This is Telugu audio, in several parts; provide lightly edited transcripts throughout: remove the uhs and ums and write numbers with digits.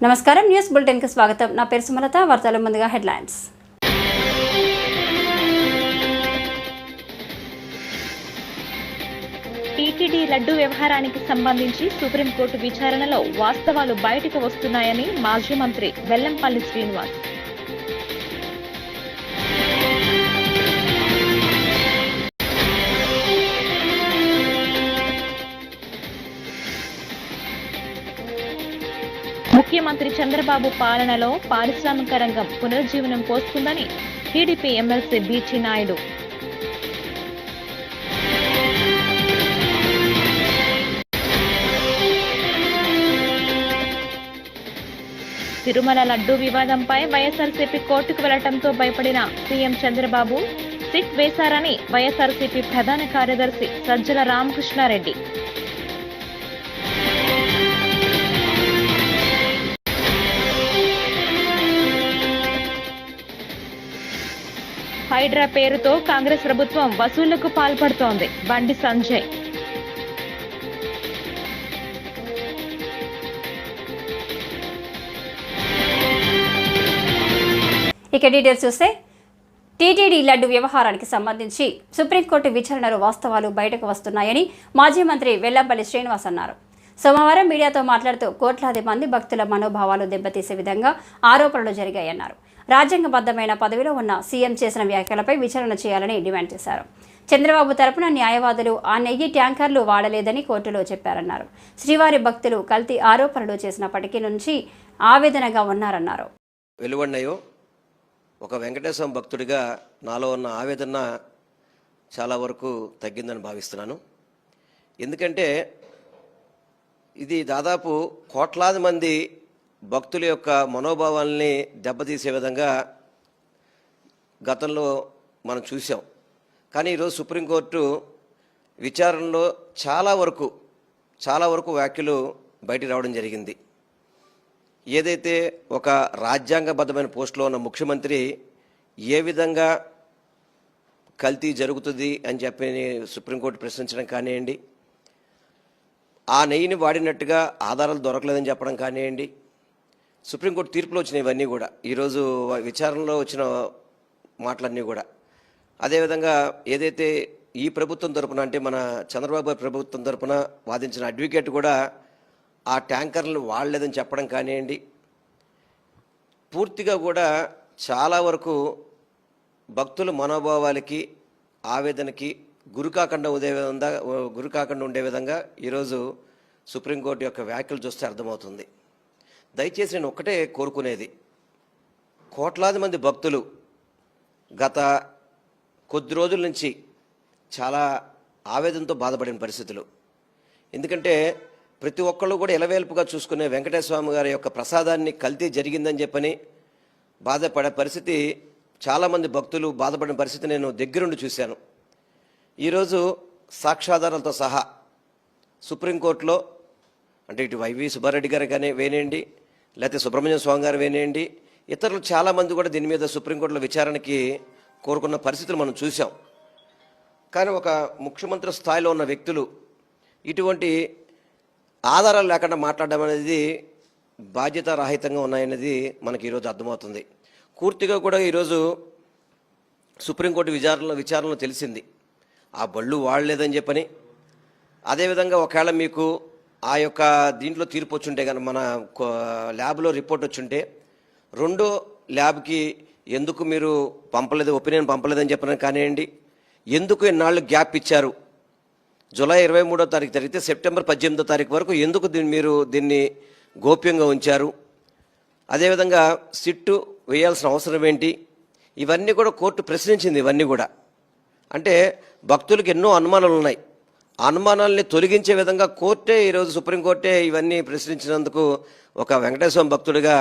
నమస్కారం, న్యూస్ బులెటిన్ కి స్వాగతం. నా పేరు సుమలత. వార్తల ముందుగా హెడ్లైన్స్. టీటీడీ లడ్డు వ్యవహారానికి సంబంధించి సుప్రీంకోర్టు విచారణలో వాస్తవాలు బయటకు వస్తున్నాయని మాజీ మంత్రి వెల్లంపల్లి శ్రీనివాస్. ముఖ్యమంత్రి చంద్రబాబు పాలనలో పారిశ్రామిక రంగం పునరుజ్జీవనం పోస్తుందని TDP MLC BT Naidu. Tirumala laddu వివాదంపై వైఎస్ఆర్సీపీ కోర్టుకు వెళ్లడంతో భయపడిన సీఎం చంద్రబాబు సిట్ వేశారని వైఎస్ఆర్సీపీ ప్రధాన కార్యదర్శి సజ్జల రామకృష్ణారెడ్డి. హైడ్రా పేరుతో కాంగ్రెస్ ప్రభుత్వం వసూళ్లకు పాల్పడుతోంది. బండి సంజయ్. ఇక డీటెయిల్స్ చూస్తే, టీటీడీ లడ్డు వ్యవహారానికి సంబంధించి సుప్రీంకోర్టు విచారణలో వాస్తవాలు బయటకు వస్తున్నాయని మాజీ మంత్రి వెల్లంపల్లి శ్రీనివాస్ అన్నారు. సోమవారం మీడియాతో మాట్లాడుతూ కోట్లాది మంది భక్తుల మనోభావాలు దెబ్బతీసే విధంగా ఆరోపణలు జరిగాయన్నారు. రాజ్యాంగబద్ధమైన పదవిలో ఉన్న సీఎం చేసిన వ్యాఖ్యలపై విచారణ చేయాలని డిమాండ్ చేశారు. చంద్రబాబు తరపున న్యాయవాదులు ఆ నెయ్యి ట్యాంకర్లు వాడలేదని కోర్టులో చెప్పారన్నారు. శ్రీవారి భక్తులు కల్తీ ఆరోపణలు చేసినప్పటికీ నుంచి ఆవేదనగా ఉన్నారన్నారు. వెలువడినాయో ఒక వెంకటేశ్వర భక్తుడిగా నాలో ఉన్న ఆవేదన చాలా వరకు తగ్గిందని భావిస్తున్నాను. ఎందుకంటే ఇది దాదాపు కోట్లాది మంది భక్తుల యొక్క మనోభావాల్ని దెబ్బతీసే విధంగా గతంలో మనం చూసాం. కానీ ఈరోజు సుప్రీంకోర్టు విచారణలో చాలా వరకు వ్యాఖ్యలు బయటికి రావడం జరిగింది. ఏదైతే ఒక రాజ్యాంగబద్ధమైన పోస్టులో ఉన్న ముఖ్యమంత్రి ఏ విధంగా కల్తీ జరుగుతుంది అని చెప్పి సుప్రీంకోర్టు ప్రశ్నించడం కానివ్వండి, ఆ నెయ్యిని వాడినట్టుగా ఆధారాలు దొరకలేదని చెప్పడం కానివ్వండి, సుప్రీంకోర్టు తీర్పులో వచ్చిన ఇవన్నీ కూడా ఈరోజు విచారణలో వచ్చిన మాటలన్నీ కూడా, అదేవిధంగా ఏదైతే ఈ ప్రభుత్వం తరపున అంటే మన చంద్రబాబు ప్రభుత్వం తరపున వాదించిన అడ్వకేట్ కూడా ఆ ట్యాంకర్లను వాడలేదని చెప్పడం కానివ్వండి, పూర్తిగా కూడా చాలా వరకు భక్తుల మనోభావాలకి ఆవేదనకి గురికాకుండా ఉండే విధంగా ఈరోజు సుప్రీంకోర్టు యొక్క వ్యాఖ్యలు చూస్తే అర్థమవుతుంది. దయచేసి నేను ఒక్కటే కోరుకునేది, కోట్లాది మంది భక్తులు గత కొద్ది రోజుల నుంచి చాలా ఆవేదనతో బాధపడిన పరిస్థితులు. ఎందుకంటే ప్రతి ఒక్కళ్ళు కూడా ఎలవేల్పుగా చూసుకునే వెంకటేశ్వర స్వామి గారి యొక్క ప్రసాదాన్ని కల్తీ జరిగిందని చెప్పని బాధపడే పరిస్థితి, చాలామంది భక్తులు బాధపడిన పరిస్థితి నేను దగ్గరుండి చూశాను. ఈరోజు సాక్ష్యాధారాలతో సహా సుప్రీంకోర్టులో అంటే ఇటు వైవి సుబ్బారెడ్డి గారు కానీ వేనేయండి, లేకపోతే సుబ్రహ్మణ్యం స్వామి గారు వేనేయండి, ఇతరులు చాలామంది కూడా దీని మీద సుప్రీంకోర్టులో విచారణకి కోరుకున్న పరిస్థితులు మనం చూసాం. కానీ ఒక ముఖ్యమంత్రి స్థాయిలో ఉన్న వ్యక్తులు ఇటువంటి ఆధారాలు లేకుండా మాట్లాడడం అనేది బాధ్యతారాహితంగా ఉన్నాయనేది మనకి ఈరోజు అర్థమవుతుంది. పూర్తిగా కూడా ఈరోజు సుప్రీంకోర్టు విచారణలో తెలిసింది ఆ బళ్ళు వాడలేదని చెప్పని. అదేవిధంగా ఒకవేళ మీకు ఆ యొక్క దీంట్లో తీర్పు వచ్చుంటే కానీ మన ల్యాబ్లో రిపోర్ట్ వచ్చుంటే రెండో ల్యాబ్కి ఎందుకు మీరు ఒపీనియన్ పంపలేదని చెప్పడం కానివ్వండి, ఎందుకు ఇన్నాళ్ళు గ్యాప్ ఇచ్చారు, జూలై 23వ తారీఖు జరిగితే సెప్టెంబర్ 18వ తారీఖు వరకు ఎందుకు మీరు దీన్ని గోప్యంగా ఉంచారు, అదేవిధంగా సిట్టు వేయాల్సిన అవసరం ఏంటి, ఇవన్నీ కూడా కోర్టు ప్రశ్నించింది. ఇవన్నీ కూడా అంటే భక్తులకు ఎన్నో అనుమానాలు ఉన్నాయి. అనుమానాల్ని తొలగించే విధంగా కోర్టే ఈరోజు సుప్రీంకోర్టే ఇవన్నీ ప్రశ్నించినందుకు ఒక వెంకటేశ్వర భక్తుడిగా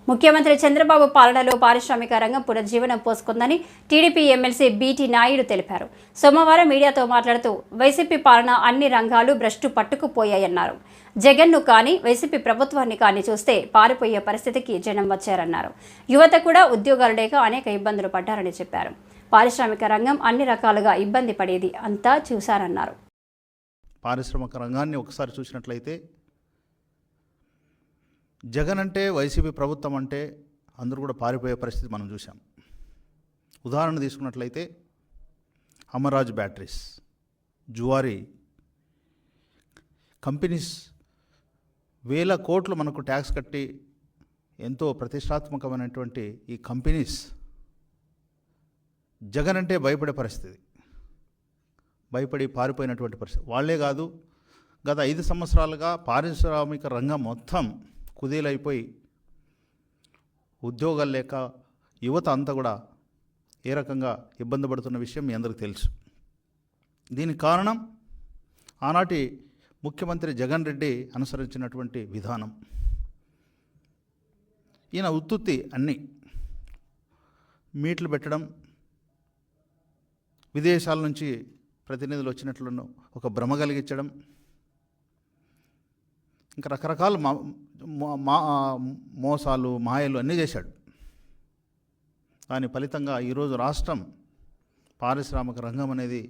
ముఖ్యమంత్రి చంద్రబాబు పాలనలో పారిశ్రామిక రంగం పునర్జీవనం పోసుకుందని టీడీపీ ఎమ్మెల్సీ బీటీ నాయుడు తెలిపారు. సోమవారం మీడియాతో మాట్లాడుతూ వైసీపీ పాలన అన్ని రంగాలు భ్రష్టు పట్టుకుపోయాయన్నారు. జగన్ను కానీ వైసీపీ ప్రభుత్వాన్ని కానీ చూస్తే పారిపోయే పరిస్థితికి జనం వచ్చారన్నారు. యువత కూడా ఉద్యోగాలు లేక అనేక ఇబ్బందులు పడ్డారని చెప్పారు. పారిశ్రామిక రంగం అన్ని రకాలుగా ఇబ్బంది పడేది అంతా చూశారన్నారు. పారిశ్రామిక రంగాన్ని ఒకసారి చూసినట్లయితే జగన్ అంటే వైసీపీ ప్రభుత్వం అంటే అందరూ కూడా పారిపోయే పరిస్థితి మనం చూసాం. ఉదాహరణ తీసుకున్నట్లయితే అమర్రాజ్ బ్యాటరీస్, జువారీ కంపెనీస్ వేల కోట్లు మనకు ట్యాక్స్ కట్టి ఎంతో ప్రతిష్టాత్మకమైనటువంటి ఈ కంపెనీస్ జగన్ అంటే భయపడే పరిస్థితి, భయపడి పారిపోయినటువంటి పరిస్థితి. వాళ్లే కాదు, గత 5 సంవత్సరాలుగా పారిశ్రామిక రంగం మొత్తం కుదేలైపోయి ఉద్యోగాలు లేక యువత అంతా కూడా ఏ రకంగా ఇబ్బంది పడుతున్న విషయం మీ అందరికీ తెలుసు. దీనికి కారణం ఆనాటి ముఖ్యమంత్రి జగన్ రెడ్డి అనుసరించినటువంటి విధానం. ఈయన ఉత్తుత్తి అన్నీ మీట్లు పెట్టడం, విదేశాల నుంచి ప్రతినిధులు వచ్చినట్లను ఒక భ్రమ కలిగించడం, ఇంకా రకరకాల మోసాలు మాయలు అన్నీ చేశాడు. దాని ఫలితంగా ఈరోజు రాష్ట్రం పారిశ్రామిక రంగం అనేది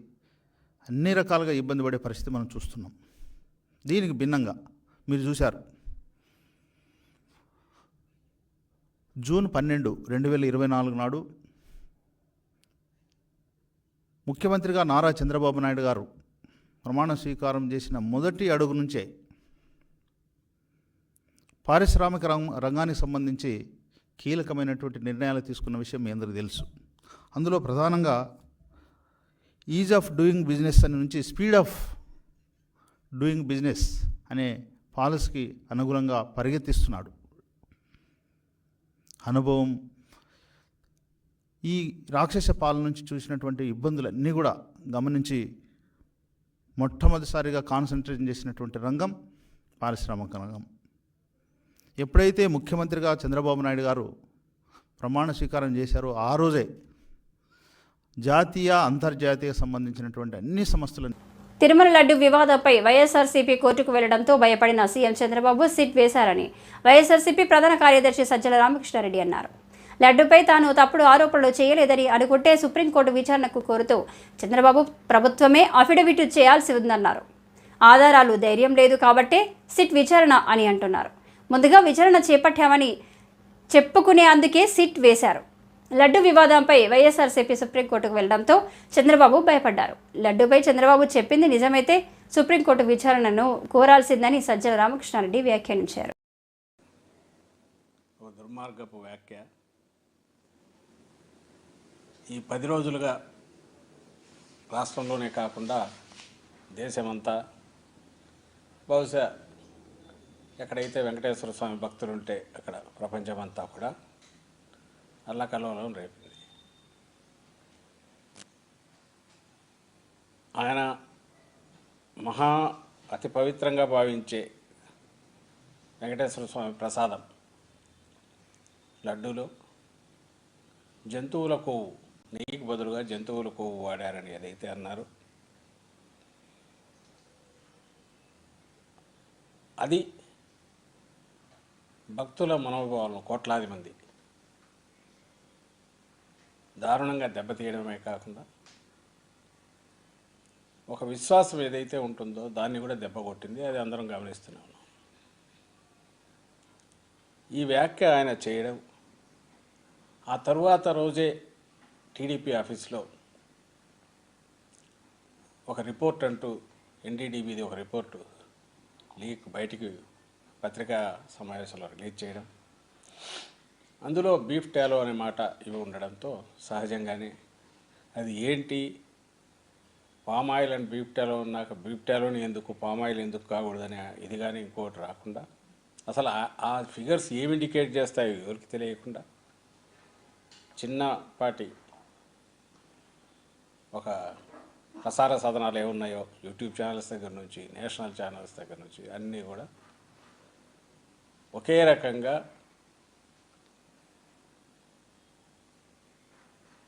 అన్ని రకాలుగా ఇబ్బంది పడే పరిస్థితి మనం చూస్తున్నాం. దీనికి భిన్నంగా మీరు చూశారు, జూన్ 12, 2024 నాడు ముఖ్యమంత్రిగా నారా చంద్రబాబు నాయుడు గారు ప్రమాణ స్వీకారం చేసిన మొదటి అడుగు నుంచే పారిశ్రామిక రంగానికి సంబంధించి కీలకమైనటువంటి నిర్ణయాలు తీసుకున్న విషయం మీ అందరికీ తెలుసు. అందులో ప్రధానంగా ఈజ్ ఆఫ్ డూయింగ్ బిజినెస్ అని నుంచి స్పీడ్ ఆఫ్ డూయింగ్ బిజినెస్ అనే పాలసీకి అనుగుణంగా పరిగెత్తిస్తున్నాడు. అనుభవం, ఈ రాక్షస పాలన నుంచి చూసినటువంటి ఇబ్బందులన్నీ కూడా గమనించి మొట్టమొదటిసారిగా కాన్సన్ట్రేషన్ చేసినటువంటి రంగం పారిశ్రామిక రంగం. ఎప్పుడైతే ముఖ్యమంత్రిగా చంద్రబాబు నాయుడు గారు ప్రమాణ స్వీకారం చేశారో ఆ రోజే జాతీయ అంతర్జాతీయ సంబంధించినటువంటి అన్ని సంస్థలను తిరుమల లడ్డు వివాదంపై వైఎస్ఆర్సీపీ కోర్టుకు వెళ్లడంతో భయపడిన సీఎం చంద్రబాబు సిట్ వేశారని వైఎస్ఆర్సీపీ ప్రధాన కార్యదర్శి సజ్జల రామకృష్ణారెడ్డి అన్నారు. లడ్డుపై తాను తప్పుడు ఆరోపణలు చేయలేదని అనుకుంటే సుప్రీంకోర్టు విచారణకు కోరుతూ చంద్రబాబు ప్రభుత్వమే అఫిడవిట్ చేయాల్సి ఉందన్నారు. ఆధారాలు ధైర్యం లేదు కాబట్టే సిట్ విచారణ అని అంటున్నారు. ముందుగా విచారణ చేపట్టామని చెప్పుకునే అందుకే సిట్ వేశారు. లడ్డు వివాదంపై వైఎస్ఆర్సీపీ సుప్రీంకోర్టుకు వెళ్లడంతో చంద్రబాబు భయపడ్డారు. లడ్డుపై చంద్రబాబు చెప్పింది నిజమైతే సుప్రీంకోర్టు విచారణను కోరాల్సిందని సజ్జల రామకృష్ణారెడ్డి వ్యాఖ్యానించారు. దుర్మార్గపు వ్యాఖ్య. ఈ 10 రోజులుగా రాష్ట్రంలోనే కాకుండా దేశమంతా, బహుశా ఎక్కడైతే వెంకటేశ్వర స్వామి భక్తులు ఉంటే అక్కడ ప్రపంచమంతా కూడా అల్లకల్లోలం రేపింది. ఆయన అతి పవిత్రంగా భావించే వెంకటేశ్వర స్వామి ప్రసాదం లడ్డూలో జంతువుల కొవ్వు, నెయ్యికి బదులుగా జంతువుల కొవ్వు వాడారని ఏదైతే అన్నారు, అది భక్తుల మనోభావాలను కోట్లాది మంది దారుణంగా దెబ్బతీయడమే కాకుండా ఒక విశ్వాసం ఏదైతే ఉంటుందో దాన్ని కూడా దెబ్బ కొట్టింది. అది అందరం గమనిస్తున్నాం. ఈ వ్యాఖ్య ఆయన చేయడం, ఆ తరువాత రోజే టీడీపీ ఆఫీస్లో ఒక రిపోర్ట్ అంటూ ఎన్డీడీబీది ఒక రిపోర్టు లీక్ బయటికి పత్రికా సమావేశంలో రిలీజ్ చేయడం, అందులో బీఫ్ టాలో అనే మాట ఇవి ఉండడంతో సహజంగానే అది ఏంటి, పామాయిల్ అండ్ బీఫ్ టాలో ఉన్నాక బీఫ్ టాలోని ఎందుకు, పామాయిల్ ఎందుకు కాకూడదని ఇది కానీ ఇంకోటి రాకుండా, అసలు ఆ ఫిగర్స్ ఏమి ఇండికేట్ చేస్తాయో ఎవరికి తెలియకుండా చిన్నపాటి ఒక ప్రసార సాధనాలు ఏమున్నాయో యూట్యూబ్ ఛానల్స్ దగ్గర నుంచి నేషనల్ ఛానల్స్ దగ్గర నుంచి అన్నీ కూడా ఒకే రకంగా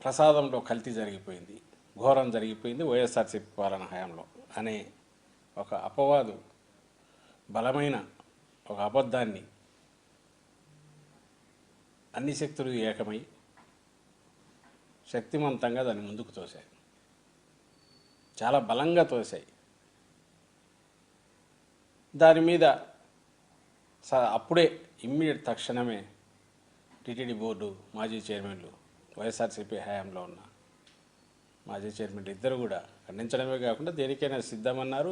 ప్రసాదంలో కల్తీ జరిగిపోయింది, ఘోరం జరిగిపోయింది వైఎస్ఆర్సీపీ పాలన హయాంలో అనే ఒక అపవాదు, బలమైన ఒక అబద్ధాన్ని అన్ని శక్తులు ఏకమై శక్తివంతంగా దాన్ని ముందుకు తోశాయి, చాలా బలంగా తోశాయి. దాని మీద అప్పుడే ఇమ్మీడియట్ తక్షణమే టీటీడీ బోర్డు మాజీ చైర్మన్లు వైఎస్ఆర్సీపీ హయాంలో ఉన్న మాజీ చైర్మన్లు ఇద్దరు కూడా ఖండించడమే కాకుండా దేనికైనా సిద్ధమన్నారు,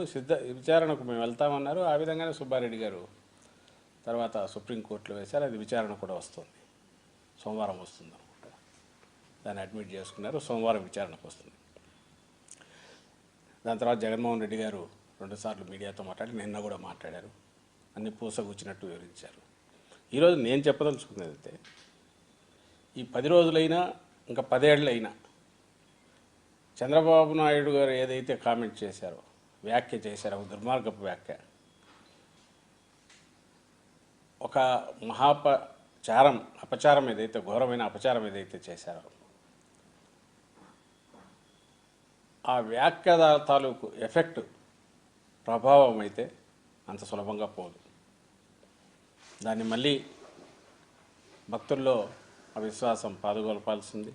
విచారణకు మేము వెళ్తామన్నారు. ఆ విధంగానే సుబ్బారెడ్డి గారు తర్వాత సుప్రీంకోర్టులో వేశారు. అది విచారణ కూడా వస్తుంది, సోమవారం వస్తుంది అనుకుంటా. దాన్ని అడ్మిట్ చేసుకున్నారు, సోమవారం విచారణకు వస్తుంది. దాని తర్వాత జగన్మోహన్ రెడ్డి గారు 2 సార్లు మీడియాతో మాట్లాడి నిన్న కూడా మాట్లాడారు, అన్ని పూసగుచ్చినట్టు వివరించారు. ఈరోజు నేను చెప్పదలుచుకున్నది అయితే ఈ 10 రోజులైనా ఇంకా 10 ఏళ్ళైనా చంద్రబాబు నాయుడు గారు ఏదైతే కామెంట్ చేశారో, వ్యాఖ్య చేశారో, దుర్మార్గపు వ్యాఖ్య, ఒక అపచారం ఏదైతే, ఘోరమైన అపచారం ఏదైతే చేశారో, ఆ వ్యాఖ్య తాలూకు ఎఫెక్ట్, ప్రభావం అయితే అంత సులభంగా పోదు. దాన్ని మళ్ళీ భక్తుల్లో ఆ విశ్వాసం పాదుగొల్పాల్సింది.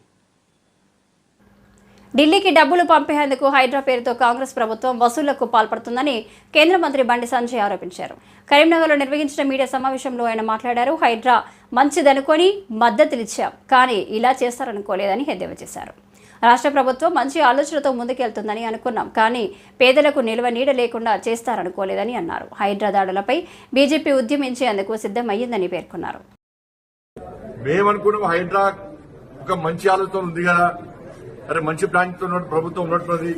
ఢిల్లీకి డబ్బులు పంపేందుకు హైడ్రా పేరుతో కాంగ్రెస్ ప్రభుత్వం వసూళ్లకు పాల్పడుతుందని కేంద్ర మంత్రి బండి సంజయ్ ఆరోపించారు. కరీంనగర్లో నిర్వహించిన మీడియా సమావేశంలో ఆయన మాట్లాడారు. హైడ్రా మంచిదనుకొని మద్దతులిచ్చాం, కానీ ఇలా చేస్తారనుకోలేదని ఎద్దేవా చేశారు. రాష్ట్ర ప్రభుత్వం మంచి ఆలోచనతో ముందుకెళ్తుందని అనుకున్నాం, కానీ పేదలకు నిల్వ నీడ లేకుండా చేస్తారనుకోలేదని అన్నారు. హైడ్రా దాడులపై బీజేపీ ఉద్యమించేందుకు సిద్ధమయ్యిందని పేర్కొన్నారు. మేమనుకున్నాం హైడ్రా ఒక మంచి ఆలోచన ఉంది కదా, అరే మంచి ప్లాన్తో ప్రభుత్వం ఉన్నట్టున్నది,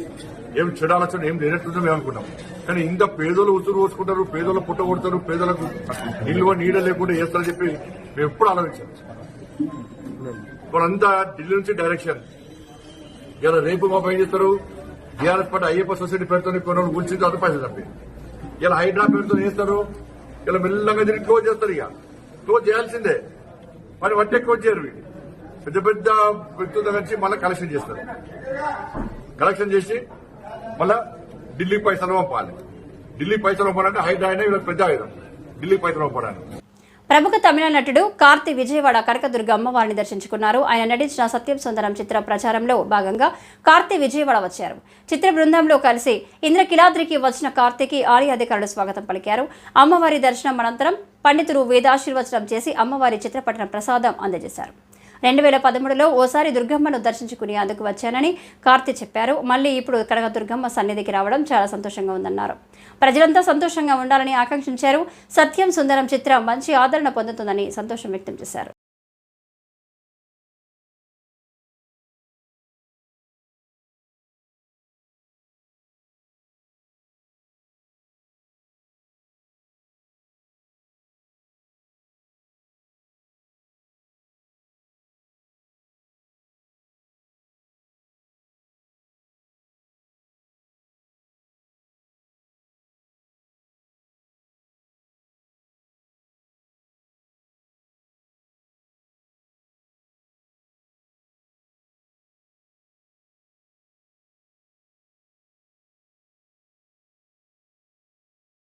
ఏం చెడు ఆలోచన ఏం లేనట్టుందో మేము అనుకున్నాం. కానీ ఇంకా పేదలు ఉసురు పోసుకుంటారు, పేదలు పుట్ట కొడతారు, పేదలకు నిల్వ నీడ లేకుండా చేస్తారని చెప్పి మేము ఎప్పుడు ఆలోచించాం. వాళ్ళంతా ఢిల్లీ నుంచి డైరెక్షన్. ఇలా రేపు మా పని చేస్తారు, టీఆర్ఎస్ పార్టీ అయ్యప్ప సొసైటీ పేరుతో కొన్ని కూర్చుంటే అంత పైసలు తప్పి ఇలా హైడ్రా పేరుతో చేస్తారు. ఇలా మెల్లగా తిరిగి క్లోజ్ చేస్తారు. ఇక క్లోజ్ చేయాల్సిందే, మరి వట్టి ఎక్కువ చేయరు. పెద్ద పెద్ద వ్యక్తుల దగ్గర నుంచి మళ్ళీ కలెక్షన్ చేస్తారు. కలెక్షన్ చేసి మళ్ళా ఢిల్లీ పైసలు పంపాలి. ఢిల్లీ పైసలు పంపాలంటే హైడ్రా అయినా వీళ్ళకి పెద్ద ఆయుధం, ఢిల్లీ పైసలు పంపడానికి. ప్రముఖ తమిళ నటుడు కార్తీ విజయవాడ కనకదుర్గ అమ్మవారిని దర్శించుకున్నారు. ఆయన నటించిన సత్యం సుందరం చిత్ర ప్రచారంలో భాగంగా కార్తీ విజయవాడ వచ్చారు. చిత్ర బృందంలో కలిసి ఇంద్రకిలాద్రికి వచ్చిన కార్తీకి ఆలయ అధికారులు స్వాగతం పలికారు. అమ్మవారి దర్శనం అనంతరం పండితులు వేదాశీర్వచనం చేసి అమ్మవారి చిత్రపటం ప్రసాదం అందజేశారు. 2013లో ఓసారి దుర్గమ్మను దర్శించుకునేందుకు వచ్చానని కార్తీ చెప్పారు. మళ్ళీ ఇప్పుడు కనకదుర్గమ్మ సన్నిధికి రావడం చాలా సంతోషంగా ఉందన్నారు. ప్రజలంతా సంతోషంగా ఉండాలని ఆకాంక్షించారు. సత్యం సుందరం చిత్రం మంచి ఆదరణ పొందుతుందని సంతోషం వ్యక్తం చేశారు.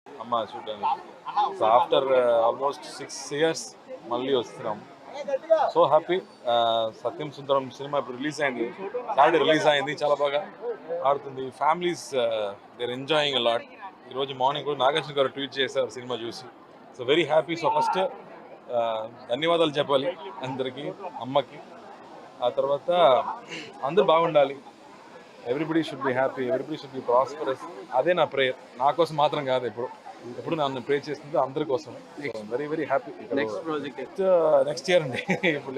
అమ్మ చూడండి. సో ఆఫ్టర్ ఆల్మోస్ట్ 6 years మళ్ళీ వస్తున్నాం. So happy. Satyam Sundaram cinema ఇప్పుడు రిలీజ్ అయింది, సాటర్డే రిలీజ్ అయింది, చాలా బాగా ఆడుతుంది. Families there enjoying a lot. ఈరోజు మార్నింగ్ కూడా నాగార్జున గారు ట్వీట్ చేశారు సినిమా చూసి. So very happy. So first ధన్యవాదాలు చెప్పాలి అందరికీ, అమ్మకి. ఆ తర్వాత అందరూ బాగుండాలి. Everybody should be happy, everybody should be prosperous. అదే నా ప్రేయర్, నా కోసం మాత్రం కాదు, ఎప్పుడు నన్ను ప్రే చేస్తుంది అందరి కోసం. Very very happy. Next year అండి,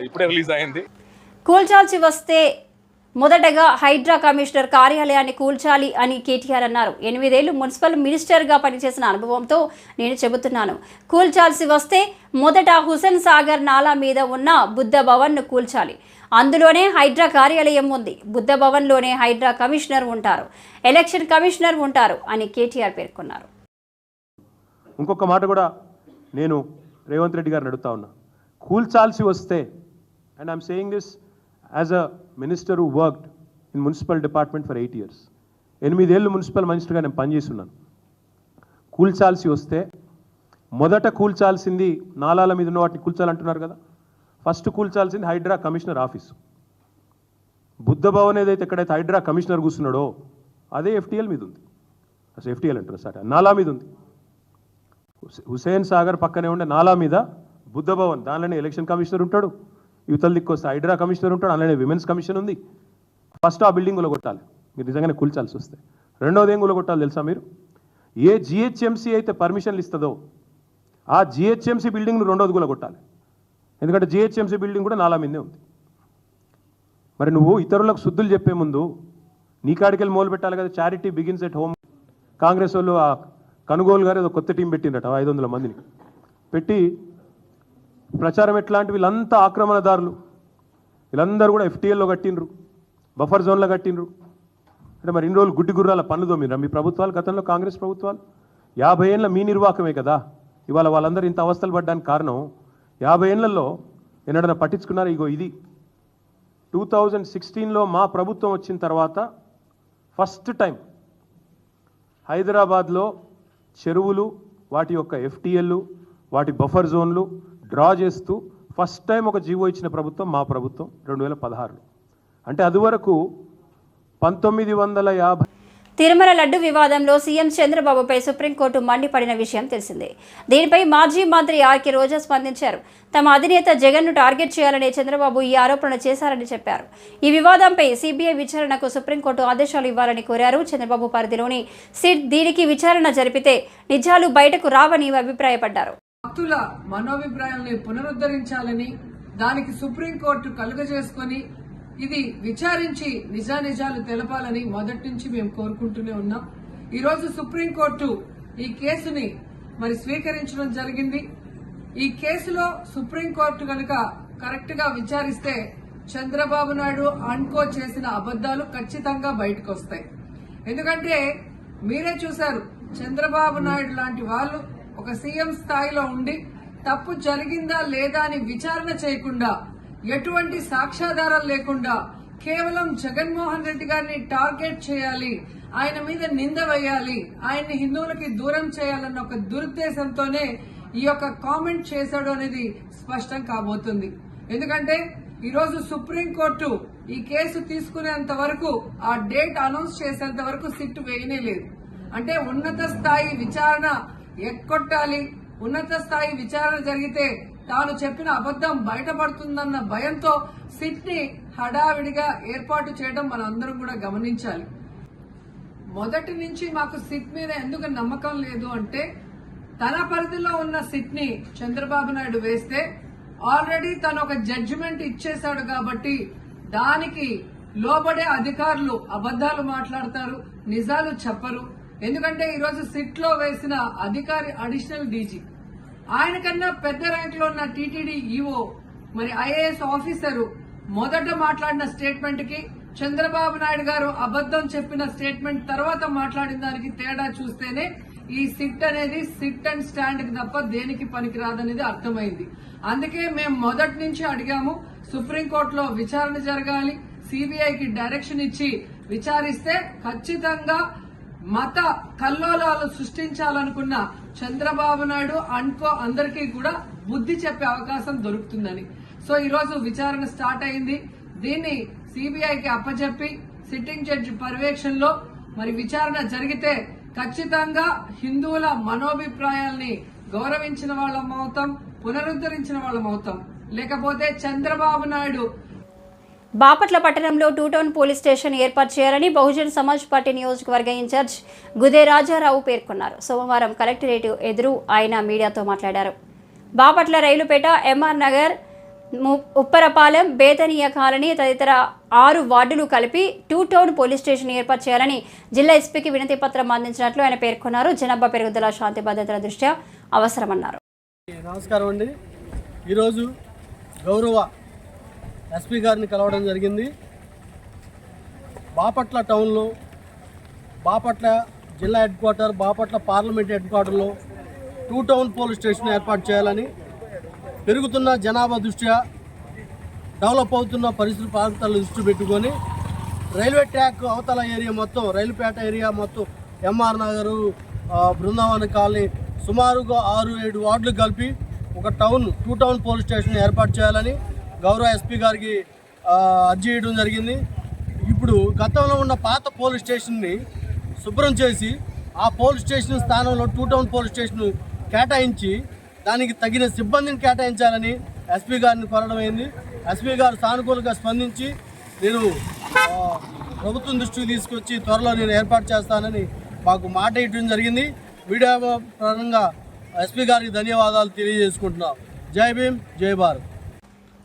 ఇప్పుడే రిలీజ్ అయింది. కూల్చాల్సి వస్తే మొదటగా హైడ్రా కమిషనర్ కార్యాలయాన్ని కూల్చాలి అని కేటీఆర్ అన్నారు. 8 ఏళ్లు మున్సిపల్ మినిస్టర్గా పనిచేసిన అనుభవంతో నేను చెబుతున్నాను. కూల్చాల్సి వస్తే మొదట హుసేన్ సాగర్ నాలా మీద ఉన్న బుద్ధ భవన్ను కూల్చాలి. అందులోనే హైడ్రా కార్యాలయం ఉంది. బుద్ధ భవన్లోనే హైడ్రా కమిషనర్ ఉంటారు, ఎలక్షన్ కమిషనర్ ఉంటారు అని కేటీఆర్ పేర్కొన్నారు. ఇంకొక మాట కూడా నేను రేవంత్ రెడ్డి గారిని అడుగుతా ఉన్నా. కూల్చాల్సి వస్తే, and I'm saying this as a minister who worked in municipal department for 8 years. 8 ఏళ్ళు మున్సిపల్ మినిస్టర్గా నేను పనిచేస్తున్నాను. కూల్చాల్సి వస్తే మొదట కూల్చాల్సింది నాలాల మీద ఉన్న వాటిని కూల్చాలంటున్నారు కదా, ఫస్ట్ కూల్చాల్సింది హైడ్రా కమిషనర్ ఆఫీసు. బుద్ధ భవన్ ఏదైతే ఎక్కడైతే హైడ్రా కమిషనర్ కూర్చున్నాడో అదే FTL మీద ఉంది. అసలు FTL అంటారు సార్, నాలా మీద ఉంది. హుసేన్ సాగర్ పక్కనే ఉండే నాలా మీద బుద్ధ భవన్ దానిలోనే ఎలక్షన్ కమిషనర్ ఉంటాడు, యువతల దిక్కు వస్తే హైడ్రా కమిషనర్ ఉంటాడు, అందులోనే విమెన్స్ కమిషన్ ఉంది. ఫస్ట్ ఆ బిల్డింగ్ కొట్టాలి మీరు నిజంగానే కూల్చాల్సి వస్తే. రెండోది ఏం కొట్టాలి తెలుసా మీరు? ఏ జిహెచ్ఎంసీ అయితే పర్మిషన్లు ఇస్తుందో ఆ జిహెచ్ఎంసీ బిల్డింగ్ను రెండోది కొట్టాలి. ఎందుకంటే జిహెచ్ఎంసీ బిల్డింగ్ కూడా నాలా మీదే ఉంది. మరి నువ్వు ఇతరులకు శుద్ధులు చెప్పే ముందు నీ కాడికెళ్ళి మొదలు పెట్టాలి కదా. Charity begins at home. Congress వాళ్ళు ఆ కనుగోలు గారు ఏదో కొత్త టీం పెట్టిండట 500 మందిని పెట్టి ప్రచారం ఎట్లాంటి వీళ్ళంతా ఆక్రమణదారులు, వీళ్ళందరూ కూడా ఎఫ్టీఎల్లో కట్టినరు, బఫర్ జోన్లో కట్టినరు. అంటే మరి ఇన్ని రోజులు గుడ్డి గుర్రాల పనులు తోమినరా మీ ప్రభుత్వాలు? గతంలో కాంగ్రెస్ ప్రభుత్వాలు 50 ఏళ్ళ మీ నిర్వాహకమే కదా ఇవాళ వాళ్ళందరూ ఇంత అవస్థలు పడ్డానికి కారణం. 50 ఏళ్లలో ఎన్నడన్నా పట్టించుకున్నారు? ఇగో ఇది 2016లో మా ప్రభుత్వం వచ్చిన తర్వాత ఫస్ట్ టైం హైదరాబాద్లో చెరువులు వాటి యొక్క ఎఫ్టీఎల్లు వాటి బఫర్ జోన్లు డ్రా చేస్తూ ఫస్ట్ టైం ఒక జీవో ఇచ్చిన ప్రభుత్వం మా ప్రభుత్వం 2016లో. అంటే అదివరకు 1950 తిరుమల లడ్డు వివాదంలో సీఎం చంద్రబాబుపై సుప్రీంకోర్టు మండిపడిన విషయం తెలిసిందే. దీనిపై మాజీ మంత్రి ఆర్కే రోజా స్పందించారు. తమ అధినేత జగన్ను టార్గెట్ చేయాలని చంద్రబాబు ఈ ఆరోపణ చేశారని చెప్పారు. ఈ వివాదంపై సిబిఐ విచారణకు సుప్రీంకోర్టు ఆదేశాలు ఇవ్వాలని కోరారు. చంద్రబాబు పరిధిలోని సిట్ దీనికి విచారణ జరిపితే నిజాలు బయటకు రావని అభిప్రాయపడ్డారు. భక్తుల మనోభిప్రాయాలను పునరుద్ధరించాలని దానికి సుప్రీంకోర్టు కలుగజేసుకొని ఇది విచారించి నిజానిజాలు తెలపాలని మొదటి నుంచి మేము కోరుకుంటూనే ఉన్నాం. ఈరోజు సుప్రీంకోర్టు ఈ కేసుని మరి స్వీకరించడం జరిగింది. ఈ కేసులో సుప్రీంకోర్టు కనుక కరెక్ట్ గా విచారిస్తే చంద్రబాబు నాయుడు అనుకో చేసిన అబద్దాలు ఖచ్చితంగా బయటకు వస్తాయి. ఎందుకంటే మీరే చూశారు, చంద్రబాబు నాయుడు లాంటి వాళ్ళు ఒక సీఎం స్థాయిలో ఉండి తప్పు జరిగిందా లేదా అని విచారణ చేయకుండా, ఎటువంటి సాక్ష్యాధారాలు లేకుండా కేవలం జగన్మోహన్ రెడ్డి గారిని టార్గెట్ చేయాలి, ఆయన మీద నింద వేయాలి, ఆయన్ని హిందువులకి దూరం చేయాలన్న ఒక దురుద్దేశంతోనే ఈ యొక్క కామెంట్ చేశాడు అనేది స్పష్టం కాబోతుంది. ఎందుకంటే ఈరోజు సుప్రీంకోర్టు ఈ కేసు తీసుకునేంత వరకు, ఆ డేట్ అనౌన్స్ చేసేంత వరకు సిట్ వేయనే లేదు. అంటే ఉన్నత స్థాయి విచారణ ఎక్కొట్టాలి, ఉన్నత స్థాయి విచారణ జరిగితే తాను చెప్పిన అబద్దం బయటపడుతుందన్న భయంతో సిట్ ని హడావిడిగా ఏర్పాటు చేయడం మనం అందరం కూడా గమనించాలి. మొదటి నుంచి మాకు సిట్ మీద ఎందుకు నమ్మకం లేదు అంటే, తన పరిధిలో ఉన్న సిట్ ని చంద్రబాబు నాయుడు వేస్తే ఆల్రెడీ తను ఒక జడ్జిమెంట్ ఇచ్చేశాడు కాబట్టి దానికి లోబడే అధికారులు అబద్దాలు మాట్లాడతారు, నిజాలు చెప్పరు. ఎందుకంటే ఈరోజు సిట్ లో వేసిన అధికారి అడిషనల్ డీజీ, ఆయన కన్నా పెద్ద ర్యాంక్ లో ఉన్న టీటీడీ ఈఓ, మరి ఐఏఎస్ ఆఫీసరు మొదట మాట్లాడిన స్టేట్మెంట్ కి చంద్రబాబు నాయుడు గారు అబద్దం చెప్పిన స్టేట్మెంట్ తర్వాత మాట్లాడిన దానికి తేడా చూస్తేనే ఈ సిట్ అనేది సిట్ అండ్ స్టాండ్ కి తప్ప దేనికి పనికిరాదనేది అర్థమైంది. అందుకే మేము మొదటి నుంచి అడిగాము, సుప్రీంకోర్టులో విచారణ జరగాలి, సిబిఐకి డైరెక్షన్ ఇచ్చి విచారిస్తే ఖచ్చితంగా మత కల్లోలాలు సృష్టించాలనుకున్న చంద్రబాబు నాయుడు అనుకో అందరికీ కూడా బుద్ధి చెప్పే అవకాశం దొరుకుతుందని. సో ఈరోజు విచారణ స్టార్ట్ అయింది. దీన్ని సిబిఐకి అప్పచెప్పి సిట్టింగ్ జడ్జి పర్యవేక్షణలో మరి విచారణ జరిగితే ఖచ్చితంగా హిందువుల మనోభిప్రాయాల్ని గౌరవించిన వాళ్ళం అవుతాం, పునరుద్ధరించిన వాళ్ళం అవుతాం. లేకపోతే చంద్రబాబు నాయుడు బాపట్ల పట్టణంలో 2 టౌన్ పోలీస్ స్టేషన్ ఏర్పాటు చేయాలని బహుజన్ సమాజ్ పార్టీ నియోజకవర్గ ఇన్ఛార్జ్ గుదే రాజారావు పేర్కొన్నారు. సోమవారం కలెక్టరేట్ ఎదురు ఆయన మీడియాతో మాట్లాడారు. బాపట్ల రైలుపేట, ఎంఆర్ నగర్, ఉప్పరపాలెం, బేతనీయ కాలనీ తదితర 6 వార్డులు కలిపి 2 టౌన్ పోలీస్ స్టేషన్ ఏర్పాటు చేయాలని జిల్లా ఎస్పీకి వినతి పత్రం అందించినట్లు ఆయన పేర్కొన్నారు. జనాభా పెరుగుదల, శాంతి భద్రతల దృష్ట్యా అవసరమన్నారు. నమస్కారం అండి. ఈరోజు గౌరవ ఎస్పీ గారిని కలవడం జరిగింది. బాపట్ల టౌన్లో, బాపట్ల జిల్లా head quarter, Bapatla parliament head క్వార్టర్లో 2 టౌన్ పోలీస్ స్టేషన్ ఏర్పాటు చేయాలని, పెరుగుతున్న జనాభా దృష్ట్యా, డెవలప్ అవుతున్న పరిస్థితుల ప్రాంతాలను దృష్టి పెట్టుకొని రైల్వే ట్రాక్ అవతల ఏరియా మొత్తం, రైలుపేట ఏరియా మొత్తం, ఎంఆర్ నగరు, బృందావన కాలనీ, సుమారుగా 6-7 వార్డులు కలిపి ఒక 2 టౌన్ పోలీస్ స్టేషన్ ఏర్పాటు చేయాలని గౌరవ ఎస్పీ గారికి అర్జీ చేయడం జరిగింది. ఇప్పుడు గతంలో ఉన్న పాత పోలీస్ స్టేషన్ని శుభ్రం చేసి ఆ పోలీస్ స్టేషన్ స్థానంలో 2 టౌన్ పోలీస్ స్టేషన్ కేటాయించి దానికి తగిన సిబ్బందిని కేటాయించాలని ఎస్పీ గారిని కోరడం అయింది. ఎస్పీ గారు సానుకూలంగా స్పందించి నేను ప్రభుత్వం దృష్టికి తీసుకొచ్చి త్వరలో నేను ఏర్పాటు చేస్తానని మాకు మాట ఇవ్వడం జరిగింది. మీడియా పరంగా ఎస్పీ గారికి ధన్యవాదాలు తెలియజేసుకుంటున్నాం. జై భీమ్, జై భారత్.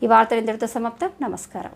ఈ వార్తలు ఇంతటితో సమాప్తం. నమస్కారం.